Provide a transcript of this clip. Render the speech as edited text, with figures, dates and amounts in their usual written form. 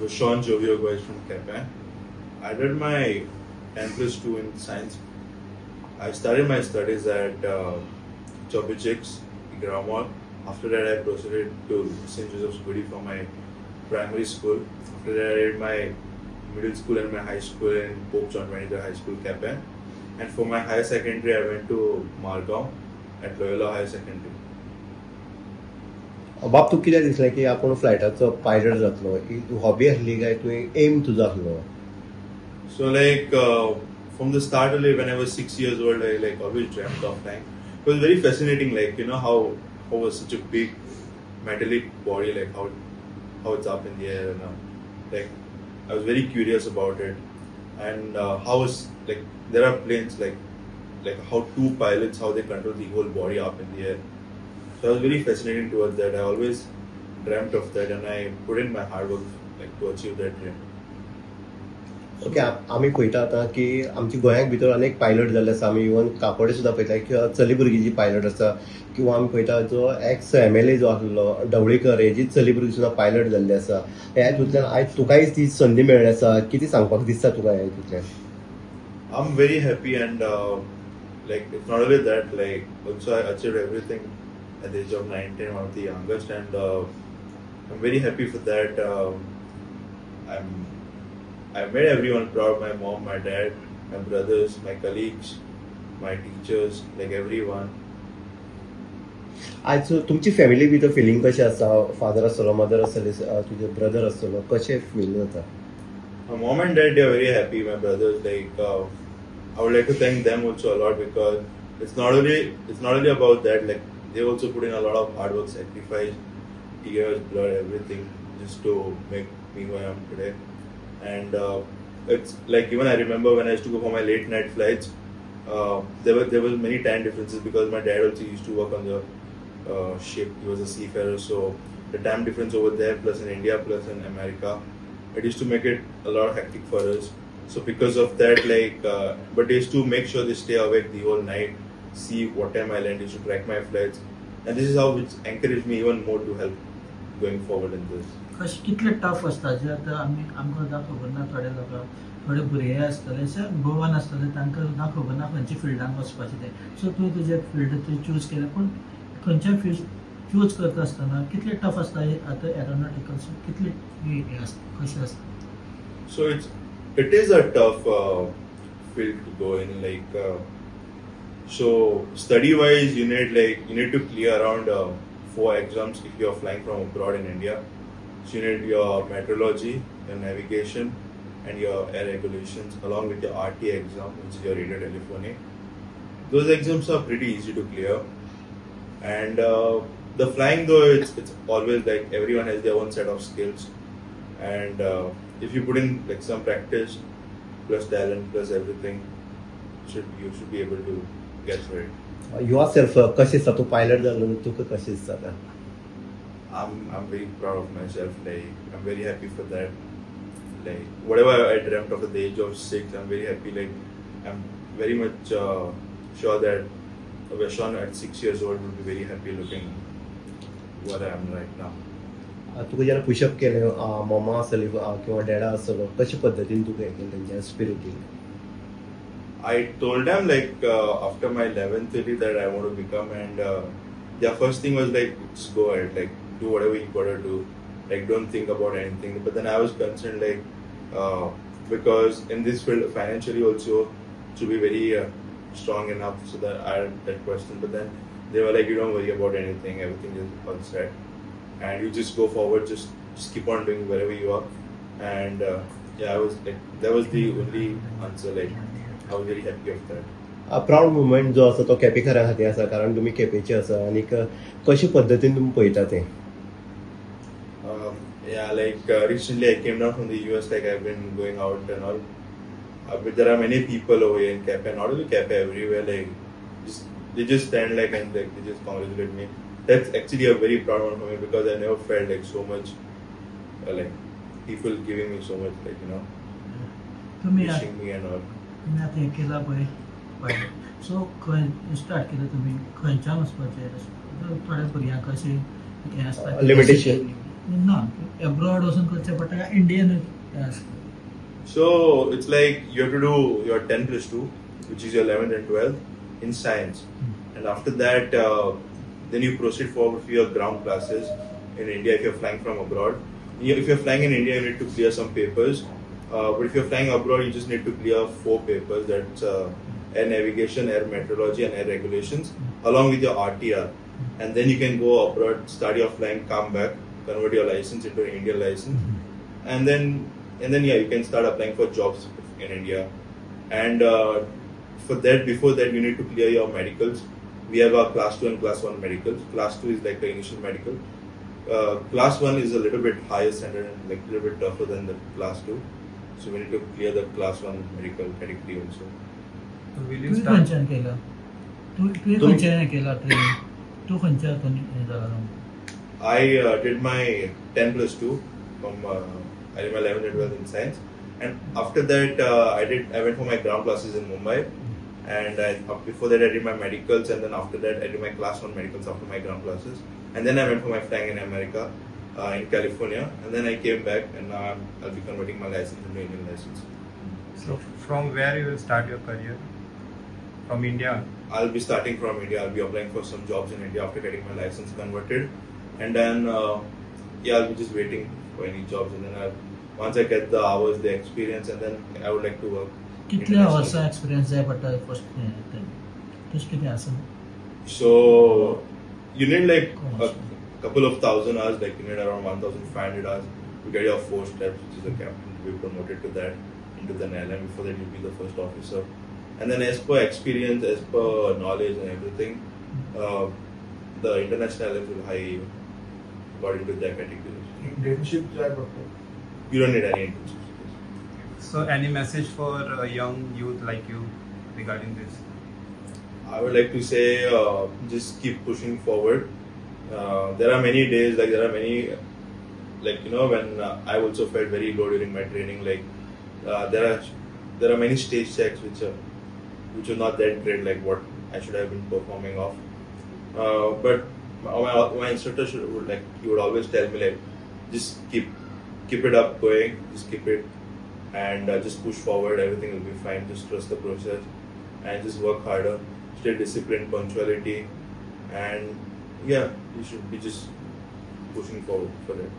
Sean Jovio is from Capan. I did my 10+2 in science. I started my studies at Chubby Chicks, Gramont. After that, I proceeded to St. Joseph's Goody for my primary school. After that, I did my middle school and my high school in Pope John XXIII High School, Capan. And for my higher secondary, I went to Margao at Loyola Higher Secondary. बाप तुका कितें दिसलें की आपूण फ्लायटाचो pilot जातलो? ही hobby आसली काय तुवें एम तुजो आसलो? So from the start, when I was 6 years old, I always dreamt of flying. It was very fascinating, how was such a big metallic body, how it's up in the air, and I was very curious about it, and how is there are planes how two pilots, how they control the whole body up in the air. So I was very fascinated towards that. I always dreamt of that, and I put in my hard work to achieve that dream. Okay, आमी पळयता आतां की आमच्या गोंयांत भितर अनेक pilot जाल्ले आसा. आमी इवन काकोडे सुद्दां पळयता किंवा चली भुरगीं जी पायलट आसा, किंवा आमी पळयता जो एक्स MLA जो आसलो ढवळीकर, हेजी चली भुरगीं सुद्दां पायलट जाल्ली आसा. ह्या हितूंतल्यान आयज तुकाय ती संदी मेळ्ळी आसा. कितें सांगपाक दिसता तुका ह्या हितूंतल्यान? I'm very happy, and it's not only that, also I achieved everything at the age of 19, one of the youngest, and I'm very happy for that. I made everyone proud, my mom, my dad, my brothers, my colleagues, my teachers, everyone. आज तुमची family भितर filling कशें आसा? Father आसतलो, mother आसतली, तुजे brother आसतलो, कशें फील जाता? My mom and dad, they are very happy. My brothers, I would like to thank them also a lot, because it's not only about that. They also put in a lot of hard work, sacrifice, tears, blood, everything, just to make me who I am today. And it's even I remember when I used to go for my late night flights, there was many time differences, because my dad also used to work on the ship. He was a seafarer, so the time difference over there, plus in India, plus in America, it used to make it a lot hectic for us. So because of that, but they used to make sure they stay awake the whole night, see what time I land, used to track my flights, and this is how it encouraged me even more to help going forward in this. कशें कितलें tough आसता जे आतां आमकां सुद्दां खबर ना, थोडे लोकां थोडे भुरगे आसतले गोवन आसतले तांकां सुद्दां खबर ना खंयच्या फिल्डान वचपाचें तें. सो तुवें तुजें फिल्ड चूज केलें, पूण खंयच्या फिल्ड चूज करता आसतना कितलें टफ आसता आतां एरोनॉटिकल कितलें हें आसता, कशें आसता? So it is a tough field to go in. So study wise, you need to clear around 4 exams if you are flying from abroad in India. So you need your meteorology, your navigation, and your air regulations, along with your RTA exam, which is your radio telephony. Those exams are pretty easy to clear. And the flying, though, it's always everyone has their own set of skills. And if you put in some practice, plus talent, plus everything, you should be able to get through it. Yourself, कशें दिसता? तूं pilot जालो, तुका कशें दिसता? I'm very proud of myself. I'm very happy for that. Whatever I dreamt of at the age of 6, I'm very happy. I'm very much sure that Sean at 6 years old would be very happy looking what I am right now. तुका जेन्ना pushup केलें, मम्मा आसतली किंवा डॅडा आसतलो, कशे पद्दतीन तुका हें केलें तेंच्या स्पिरिटीन? I told them after my 11th year that I want to become, and their first thing was just go ahead, do whatever you gotta do, don't think about anything. But then I was concerned because in this field financially also to be very strong enough, so that I had that question. But then they were you don't worry about anything, everything is all set, and you just go forward, just keep on doing wherever you are. And I was that was the only answer. I was very happy of that. Proud movement जो आसा तो केपेकारां खातीर आसा, कारण तुमी केपेचे आसा, आनी कशे पद्दतीन तुमी पळयता तें? Recently I came down from the US, I've been going out and all. But there are many people over here in Cape, not only Cape, everywhere. They just stand and they just congratulate me. That's actually a very proud one for me, because I never felt so much people giving me so much wishing me and all. तुमी आतां हें केलां पळय, सो खंय start केलें तुमी, खंयच्यान वचपाचें? थोड्या भुरग्यांक अशें हें आसता लिमिटेशन. ना अब्रॉड वचून करचें पडटा काय Indian So it's like you have to do your 10+2, which is your 11th and 12th in science, and after that, then you proceed forward with your ground classes in India if you're flying from abroad. If you're flying in India, you need to clear some papers, but if you're flying abroad, you just need to clear 4 papers. That's air navigation, air meteorology, and air regulations, along with your RTR, and then you can go abroad, start your flying, come back, convert your license into an Indian license, and then yeah, you can start applying for jobs in India. And for that, before that, you need to clear your medicals. We have our class 2 and class 1 medicals. Class 2 is like the initial medical. Class 1 is a little bit higher standard and like a little bit tougher than the class 2. So we need to clear the class 1 medical category also. So will you तुवें start? खंयच्यान केला तुवें खंयच्यान केला training तूं खंयच्या हातून हें जाला I did my 10+2 from I did my 11th and 12th in science, and after that I went for my ground classes in Mumbai, and before that I did my medicals, and then after that I did my class 1 medicals after my ground classes, and then I went for my flying in America, in California, and then I came back, and now I'll be converting my license into Indian license. So from where you will start your career? From India. I'll be starting from India. I'll be applying for some jobs in India after getting my license converted, and then yeah, I'll be just waiting for any jobs, and then once I get the hours, the experience, and then I would like to work. कितल्या वर्सां experience जाय पडटा first तुजें कितें आसा So you need like a couple of thousand hours, like you need around 1,500 hours to get your 4 steps, which is the captain, to be promoted to that into the NLM. Before that, you'll be the first officer, and then as per experience, as per knowledge and everything, the international LMs will hire you according to their categories. Internship जाय पडटा You don't need any internships. So any message for young youth like you regarding this? I would like to say just keep pushing forward. There are many days, like there are many, like you know, when I also felt very low during my training. Like there are many stage checks which are not that great, like what I should have been performing off. But my instructor he would always tell me like just keep it up going, just keep it, and just push forward. Everything will be fine. Just trust the process and just work harder. Stay disciplined, punctuality, and yeah, you should be just pushing forward for it.